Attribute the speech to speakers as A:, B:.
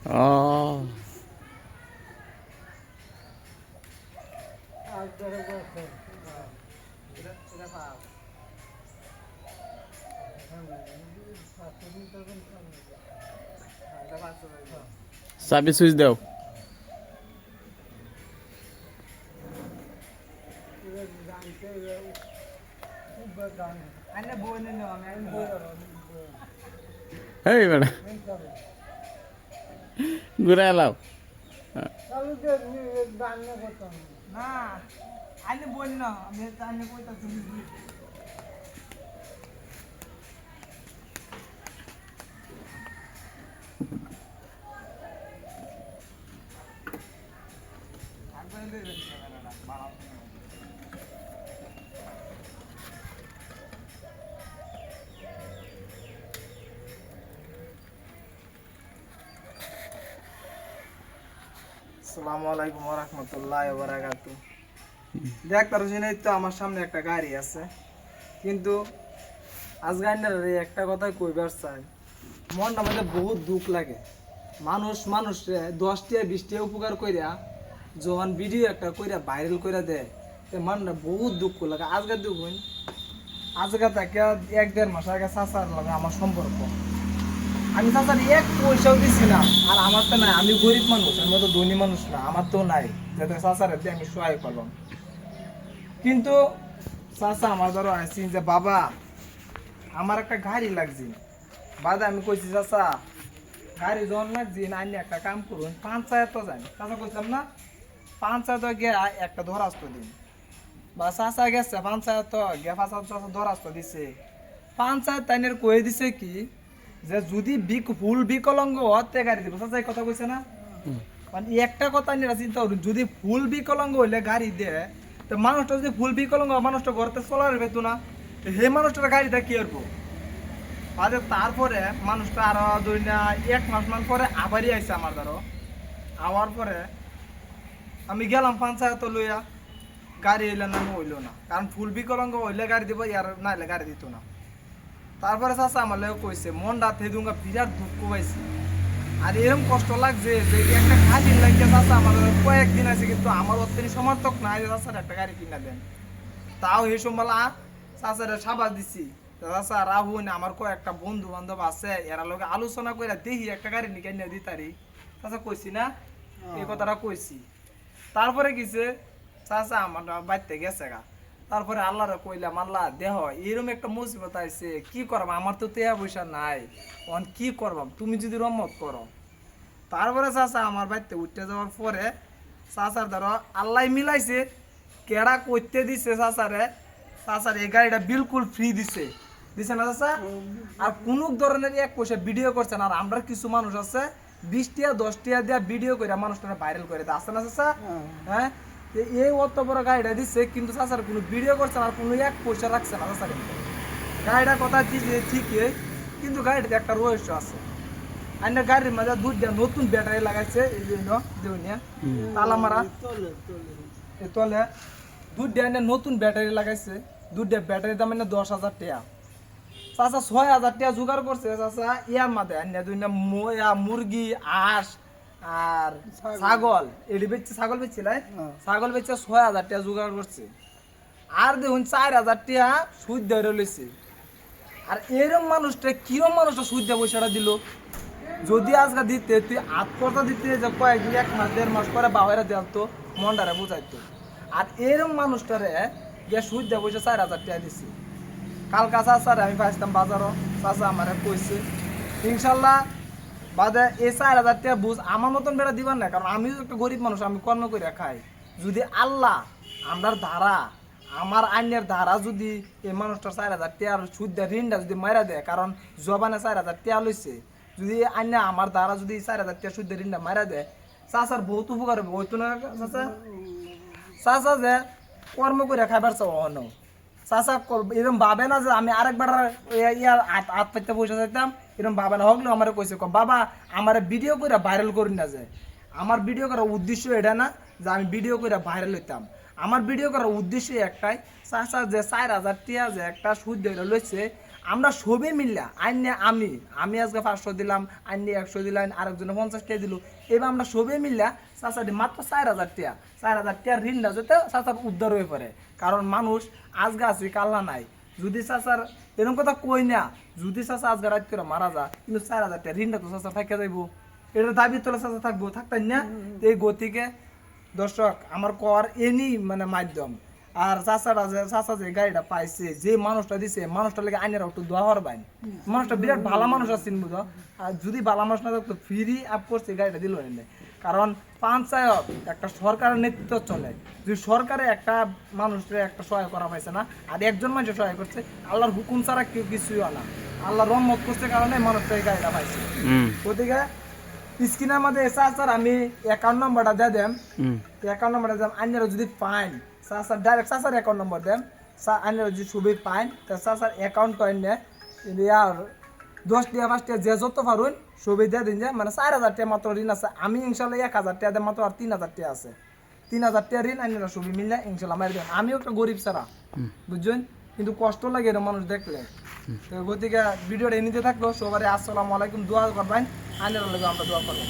A: ও চাবি সুইচ দাও। এই বেটা ঘুরে এলাও
B: না আইনে বলি না আমি আইনে কইতাছি আসসালামু আলাইকুম ওয়া রাহমাতুল্লাহি ওয়া বারাকাতুহু। দেখতে পাচ্ছেন এই তো আমার সামনে একটা গাড়ি আছে, কিন্তু আজ গাড়িটার একটা কথা কইবার চাই, মনটা মধ্যে বহুত দুঃখ লাগে। মানুষে 10টা 20টা উপকার কইরা যখন ভিডিও একটা কইরা ভাইরাল কইরা দেয়, মনটা বহুত দুঃখ লাগে। আজকে দেখুন, আজকে থেকে 1-1.5 মাস আগে চাচার লাগে আমার সম্পর্ক। আমি চাচার 1 পয়সাও দিছি না, আর আমার তো নাই। আমি গরিব মানুষ, আমি তো ধনী মানুষ না, আমার তো নাই যাতে চাচার দিয়ে আমি সহায় করলাম। কিন্তু চাচা আমার ধরো আসছি যে বাবা আমার একটা গাড়ি লাগছে। বাদে আমি কইছি চাচা গাড়ি যখন লাগছি না, আনি একটা কাম করুন, পঞ্চায়েত যান। চাচা কইছিলাম না, পঞ্চায়েত গিয়ে একটা দরাস্ত দিন। বা চাচা গেছে পঞ্চায়েত গিয়ে চাচা দরাস্ত দিছে। পঞ্চায়েত তাইনের কয়ে দিছে কি যে যদি ফুল বিকলাঙ্গ হতে গাড়ি দিব। চাচা এই কথা কইছে না, মানে একটা কথা নিয়ে চিন্তা করুন, যদি ফুল বিকলাঙ্গ হইলে গাড়ি দেয়, তো মানুষটা যদি ফুল বিকলাঙ্গ মানুষটা ঘরতে চলার ভেতু না, হে মানুষটার গাড়িটা কি করবো? তারপরে মানুষটা আরো 1 মাস পরে আবারই আইসে আমার ধরো। আওয়ার পরে আমি গেলাম পঞ্চায়েত লইয়া, গাড়ি এলে না হইলো না, কারণ ফুল বিকলাঙ্গ হইলে গাড়ি দিব, ইয়ার না হইলে গাড়ি দিত না। তারপরে চাচা আমার লোক কইছে, মনটা থেদুঙ্গা বিরাট দুঃখ পাইছি। আর এরকম কষ্ট লাগছে যে একটা গাড়ি লাগিয়ে চাচা আমার কয়েকদিন আছে, কিন্তু আমার অত্যন্ত সমর্থক নাই যে চাচার একটা গাড়ি কিনা দেন। তাও এই সমবেলা চাচারে সাবাস দিছি, চাচা রাহুন আমার কয়েকটা বন্ধু বান্ধব আছে, এরা লোক আলোচনা করে দেখি একটা গাড়ি নিকে নিয়ে দিতারি। চাচা কইছি না, এই কথাটা কইছি। তারপরে কিছে চাচা আমার বাড়িতে গেছে গা। তারপরে আল্লাহরে কইলাম, আল্লাহ দেহ এরকম একটা মুসিবত আইছে, কি করব? আমার তো টাকা পয়সা নাই, অন কি করবাম, তুমি যদি রহমত করো। তারপরে চাচা আমার বাড়িতে উঠতে যাওয়ার পরে চাচার ধরো আল্লাহ মিলাইছে, কেডা করতে দিছে চাচারে, চাচার এই গাড়িটা বিলকুল ফ্রি দিছে না চাচা? আর কোন ধরনের 1 পয়সা ভিডিও করছে না। আর আমরা কিছু মানুষ আছে 20 টাকা 10 টাকা দিয়ে ভিডিও করে মানুষটা ভাইরাল করে দেয়, আছে না চাচা? হ্যাঁ, এই অত বড় গাড়িটা দিচ্ছে, কিন্তু চাচার কোনো ভিডিও করছে না, আর কোনো 1 পয়সা রাখছে না চাচার। গাড়িটার কথা ঠিকই, কিন্তু গাড়িটাতে একটা রহস্য আছে। আইনের গাড়ির মাঝে 2টা নতুন ব্যাটারি লাগাইছে, এই জন্য তালা মারা তলে 2টা নতুন ব্যাটারি লাগাইছে। 2টা ব্যাটারির দাম 10,000 টাকা। চাচা 6,000 টাকা জোগাড় করছে চাচা ইয়ার মাঝে মুরগি, হাঁস আর ছাগল, এটি বেচছে, ছাগল বেচছিল, ছাগল বেচছে 6,000 টাকা জোগাড় করছে। আর দেখুন 4,000 টাকা সুদ ধরে লইছে। আর এরম মানুষটা কিরম মানুষটা সুদ দিয়ে পয়সাটা দিল? যদি আজকে দিতে তুই আত্মকর্তা দিতে যে কয়েকদিন 1 মাস 1.5 মাস পরে বাবাইরা দেওয়া তো মনটারে বুঝাইতো। আর এরম মানুষটারে গিয়ে সুদ দিয়ে পয়সা 4,000 টাকা দিছি। কালকা চাচারে আমি পাইছিলাম বাজারও, চাচা আমারে কইছে ইনশাল্লাহ বাদে এই 4,000 টাকা বুঝ আমার মতন বেড়া দিবার না, কারণ আমিও একটা গরিব মানুষ, আমি কর্ম করে খাই। যদি আল্লাহ আমার ধারা, আমার আইনের ধারা যদি এই মানুষটার 4,000 টাকার সুদ দেয়, ঋণটা যদি মারা দেয়, কারণ জবানে 4,000 টাকা লইছে, যদি আইনে আমার ধারা যদি 4,000 টাকা সুদ দিয়ে ঋণটা মারা দেয়, চাচার বহুত উপকার হবে। হইতো না চাচা? চাচা যে কর্ম করে খাইবার চাও অন্য চাচা এরকম ভাবে না যে আমি আরেকবার ইয়ার হাত পাইতে পয়সা চাইতাম, এরকম ভাবে না। হকলেও আমার কইছে বাবা আমার ভিডিও করে ভাইরাল করি না, যে আমার ভিডিও করার উদ্দেশ্য এটা না যে আমি ভিডিও করে ভাইরাল হইতাম। আমার ভিডিও করার উদ্দেশ্য একটাই, চাচা যে 4,000 টাকা যে একটা সুদ দিয়ে লইছে, আমরা সবে মিললা আইনে আমি আজকে 500 দিলাম, আইনে 100 দিলাম, আরেকজনে 50 টাকা দিল, এবার আমরা সবে মিললা চাচাটি মাত্র 4000 টাকা 4000 টাকা ঋণটা যাতে চাচার উদ্ধার হয়ে পড়ে। কারণ মানুষ আজকে আছে কাল্লা নাই, যদি চাচার এরকম কথা কই না, যদি চাচা আজকে রাত করে মারা যা কিন্তু 4000 টাকা ঋণটা তো চাচা থাকে যাইব, এটা দাবি তোলা চাচা থাকবো থাকতেন না। এই গতিকে দর্শক আমার কর এনি মানে মাধ্যম আর চাচা যে গাড়িটা পাইছে যে মানুষটা দিছে মানুষটা লেগে আইনের একটু দোয়া হরবাইন, মানুষটা বিরাট ভালো মানুষ আছেন বুঝো। আর যদি ভালো মানুষ না থাকতো ফ্রি আপ করছে গাড়িটা দিল এনে। কারণ পঞ্চায়েত একটা সরকারের নেতৃত্ব চলে, যদি সরকারে একটা মানুষের একটা সহায় করা পাইছে না আর একজন মানুষের সহায় করছে, আল্লাহর হুকুম ছাড়া কেউ কিছুই হয় না, আল্লাহ রহমত করছে কারণে মানুষটা এই গাড়িটা পাইছে। ওদিকে স্ক্রিনের মধ্যে চাচার আমি অ্যাকাউন্ট নাম্বারটা দিয়ে দেন, অ্যাকাউন্ট নাম্বারটা দেন, আইনারা যদি পাইন চাচার ডাইরেক্ট চাচার অ্যাকাউন্ট নাম্বার দেন, আইনারা যদি ছবি পাইন তা চাচার অ্যাকাউন্ট করেন না আর 10 টাকা 5 টাকা যে যত পারুন ছবি দিয়ে দিন যে মানে 4000 টাকা মাত্র ঋণ আছে, আমি ইনশাল্লাহ 1000 টাকা দেয় মাত্র আর 3000 টাকা আছে, 3000 টাকা ঋণ আইনারা ছবি মিললে ইনশাল্লাহ মারি দেন। আমিও একটা গরিব ছাড়া বুঝছেন, কিন্তু কষ্ট লাগে এরকম মানুষ দেখলে। তো গতিকে ভিডিওটা এমনিতে থাকলো, সবাই আসসালামু আলাইকুম, দোয়া করবেন, আইনারা লাগে আমরা দোয়া করবেন।